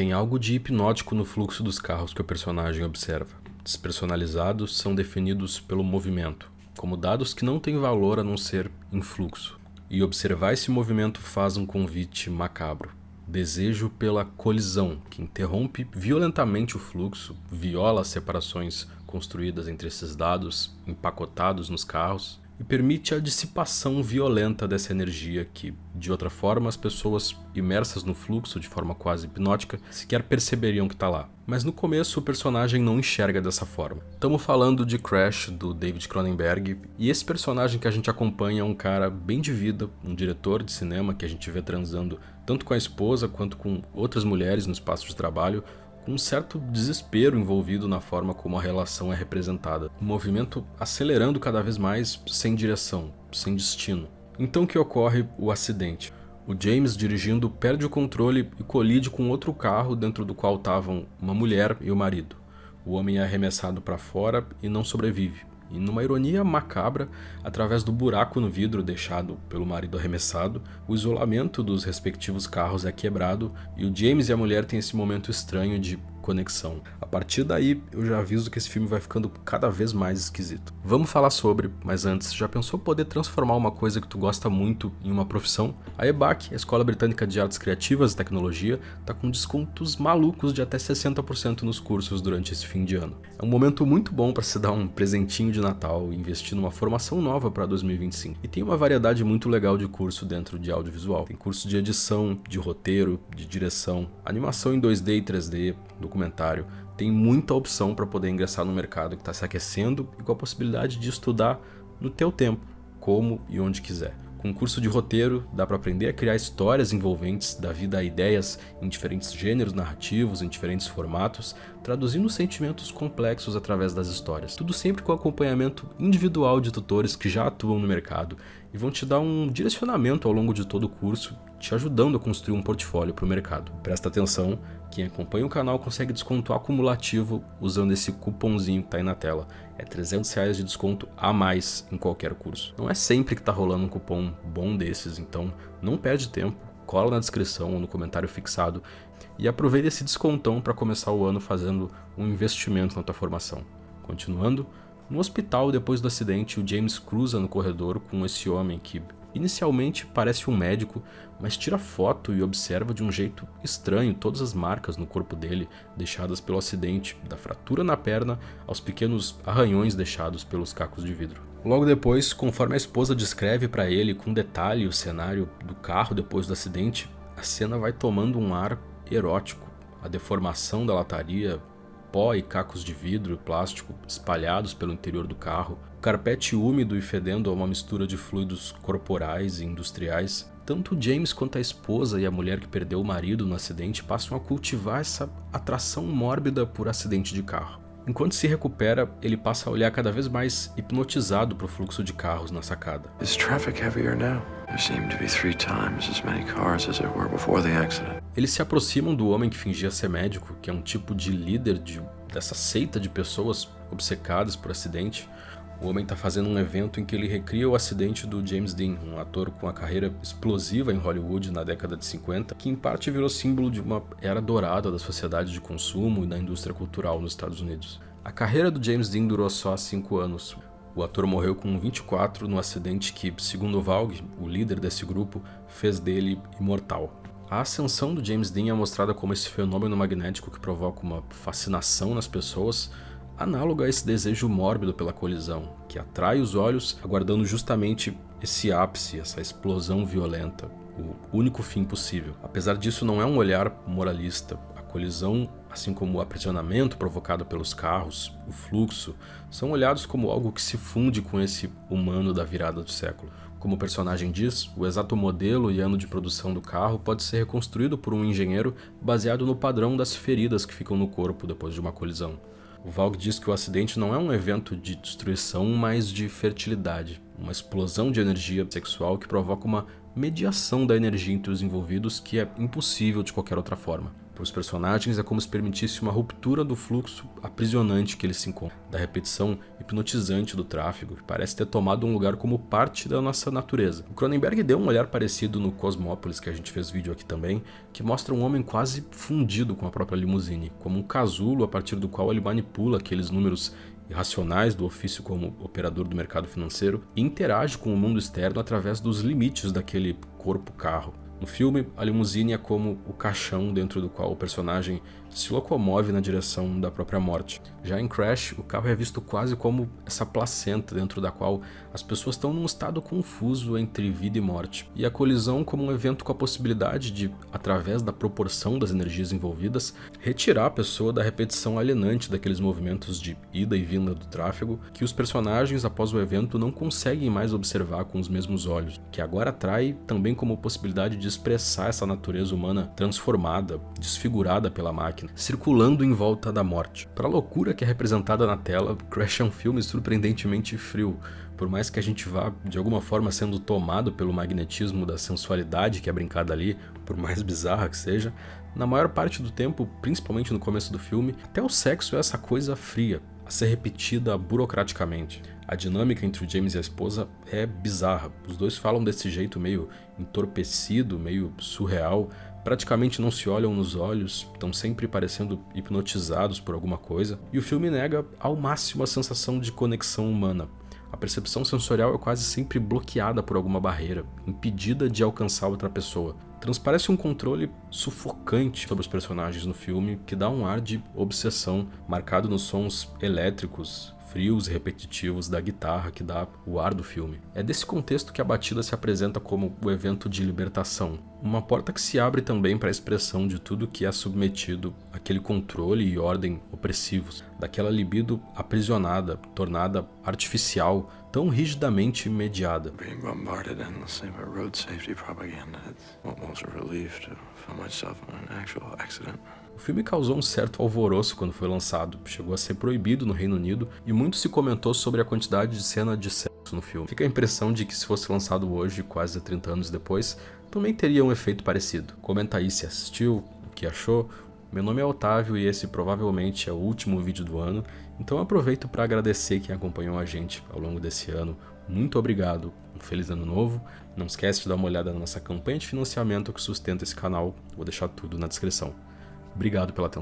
Tem algo de hipnótico no fluxo dos carros que o personagem observa. Despersonalizados são definidos pelo movimento, como dados que não têm valor a não ser em fluxo. E observar esse movimento faz um convite macabro. Desejo pela colisão, que interrompe violentamente o fluxo, viola as separações construídas entre esses dados empacotados nos carros e permite a dissipação violenta dessa energia que, de outra forma, as pessoas imersas no fluxo de forma quase hipnótica sequer perceberiam que está lá. Mas no começo o personagem não enxerga dessa forma. Estamos falando de Crash, do David Cronenberg, e esse personagem que a gente acompanha é um cara bem de vida, um diretor de cinema que a gente vê transando tanto com a esposa quanto com outras mulheres no espaço de trabalho, com um certo desespero envolvido na forma como a relação é representada. O movimento acelerando cada vez mais, sem direção, sem destino. Então que ocorre o acidente. O James, dirigindo, perde o controle e colide com outro carro dentro do qual estavam uma mulher e o marido. O homem é arremessado para fora e não sobrevive. E numa ironia macabra, através do buraco no vidro deixado pelo marido arremessado, o isolamento dos respectivos carros é quebrado e o James e a mulher têm esse momento estranho de conexão. A partir daí, eu já aviso que esse filme vai ficando cada vez mais esquisito. Vamos falar sobre, mas antes, já pensou poder transformar uma coisa que tu gosta muito em uma profissão? A EBAC, a Escola Britânica de Artes Criativas e Tecnologia, tá com descontos malucos de até 60% nos cursos durante esse fim de ano. É um momento muito bom para se dar um presentinho de Natal e investir numa formação nova para 2025. E tem uma variedade muito legal de curso dentro de audiovisual. Tem curso de edição, de roteiro, de direção, animação em 2D e 3D, documentário. Tem muita opção para poder ingressar no mercado que está se aquecendo e com a possibilidade de estudar no teu tempo, como e onde quiser. Com um curso de roteiro, dá para aprender a criar histórias envolventes, dar vida a ideias em diferentes gêneros narrativos, em diferentes formatos, traduzindo sentimentos complexos através das histórias. Tudo sempre com acompanhamento individual de tutores que já atuam no mercado e vão te dar um direcionamento ao longo de todo o curso, te ajudando a construir um portfólio para o mercado. Presta atenção, quem acompanha o canal consegue desconto acumulativo usando esse cupomzinho que está aí na tela. É R$300 de desconto a mais em qualquer curso. Não é sempre que está rolando um cupom bom desses, então não perde tempo, cola na descrição ou no comentário fixado e aproveita esse descontão para começar o ano fazendo um investimento na tua formação. Continuando, no hospital depois do acidente, o James cruza no corredor com esse homem que inicialmente parece um médico, mas tira foto e observa de um jeito estranho todas as marcas no corpo dele deixadas pelo acidente, da fratura na perna aos pequenos arranhões deixados pelos cacos de vidro. Logo depois, conforme a esposa descreve para ele com detalhe o cenário do carro depois do acidente, a cena vai tomando um ar erótico. A deformação da lataria, pó e cacos de vidro e plástico espalhados pelo interior do carro, o carpete úmido e fedendo a uma mistura de fluidos corporais e industriais. Tanto o James quanto a esposa e a mulher que perdeu o marido no acidente passam a cultivar essa atração mórbida por acidente de carro. Enquanto se recupera, ele passa a olhar cada vez mais hipnotizado para o fluxo de carros na sacada. Is traffic heavier now? There seem to be 3 times as many cars as there were before the accident. Eles se aproximam do homem que fingia ser médico, que é um tipo de líder dessa seita de pessoas obcecadas por acidente. O homem está fazendo um evento em que ele recria o acidente do James Dean, um ator com uma carreira explosiva em Hollywood na década de 50, que em parte virou símbolo de uma era dourada da sociedade de consumo e da indústria cultural nos Estados Unidos. A carreira do James Dean durou só 5 anos. O ator morreu com 24 no acidente que, segundo Valg, o líder desse grupo, fez dele imortal. A ascensão do James Dean é mostrada como esse fenômeno magnético que provoca uma fascinação nas pessoas, análoga a esse desejo mórbido pela colisão, que atrai os olhos, aguardando justamente esse ápice, essa explosão violenta, o único fim possível. Apesar disso, não é um olhar moralista. A colisão, assim como o aprisionamento provocado pelos carros, o fluxo, são olhados como algo que se funde com esse humano da virada do século. Como o personagem diz, o exato modelo e ano de produção do carro pode ser reconstruído por um engenheiro baseado no padrão das feridas que ficam no corpo depois de uma colisão. O Valg diz que o acidente não é um evento de destruição, mas de fertilidade, uma explosão de energia sexual que provoca uma mediação da energia entre os envolvidos que é impossível de qualquer outra forma. Para os personagens é como se permitisse uma ruptura do fluxo aprisionante que eles se encontram, da repetição hipnotizante do tráfego, que parece ter tomado um lugar como parte da nossa natureza. O Cronenberg deu um olhar parecido no Cosmópolis, que a gente fez vídeo aqui também, que mostra um homem quase fundido com a própria limusine, como um casulo a partir do qual ele manipula aqueles números irracionais do ofício como operador do mercado financeiro e interage com o mundo externo através dos limites daquele corpo-carro. No filme, a limusine é como o caixão dentro do qual o personagem se locomove na direção da própria morte. Já em Crash, o carro é visto quase como essa placenta dentro da qual as pessoas estão num estado confuso entre vida e morte. E a colisão como um evento com a possibilidade de, através da proporção das energias envolvidas, retirar a pessoa da repetição alienante daqueles movimentos de ida e vinda do tráfego que os personagens após o evento não conseguem mais observar com os mesmos olhos, que agora atrai também como possibilidade de expressar essa natureza humana transformada, desfigurada pela máquina, circulando em volta da morte. Para a loucura que é representada na tela, Crash é um filme surpreendentemente frio. Por mais que a gente vá, de alguma forma, sendo tomado pelo magnetismo da sensualidade que é brincada ali, por mais bizarra que seja, na maior parte do tempo, principalmente no começo do filme, até o sexo é essa coisa fria, a ser repetida burocraticamente. A dinâmica entre o James e a esposa é bizarra. Os dois falam desse jeito meio entorpecido, meio surreal, praticamente não se olham nos olhos, estão sempre parecendo hipnotizados por alguma coisa, e o filme nega ao máximo a sensação de conexão humana. A percepção sensorial é quase sempre bloqueada por alguma barreira, impedida de alcançar outra pessoa. Transparece um controle sufocante sobre os personagens no filme, que dá um ar de obsessão, marcado nos sons elétricos, frios e repetitivos da guitarra que dá o ar do filme. É desse contexto que a batida se apresenta como o evento de libertação, uma porta que se abre também para a expressão de tudo que é submetido àquele controle e ordem opressivos, daquela libido aprisionada, tornada artificial, tão rigidamente mediada. Being bombarded endlessly by road safety propaganda, it's almost a relief to find myself in an actual accident. O filme causou um certo alvoroço quando foi lançado, chegou a ser proibido no Reino Unido e muito se comentou sobre a quantidade de cena de sexo no filme. Fica a impressão de que se fosse lançado hoje, quase 30 anos depois, também teria um efeito parecido. Comenta aí se assistiu, o que achou. Meu nome é Otávio e esse provavelmente é o último vídeo do ano, então aproveito para agradecer quem acompanhou a gente ao longo desse ano. Muito obrigado, um feliz ano novo. Não esquece de dar uma olhada na nossa campanha de financiamento que sustenta esse canal, vou deixar tudo na descrição. Obrigado pela atenção.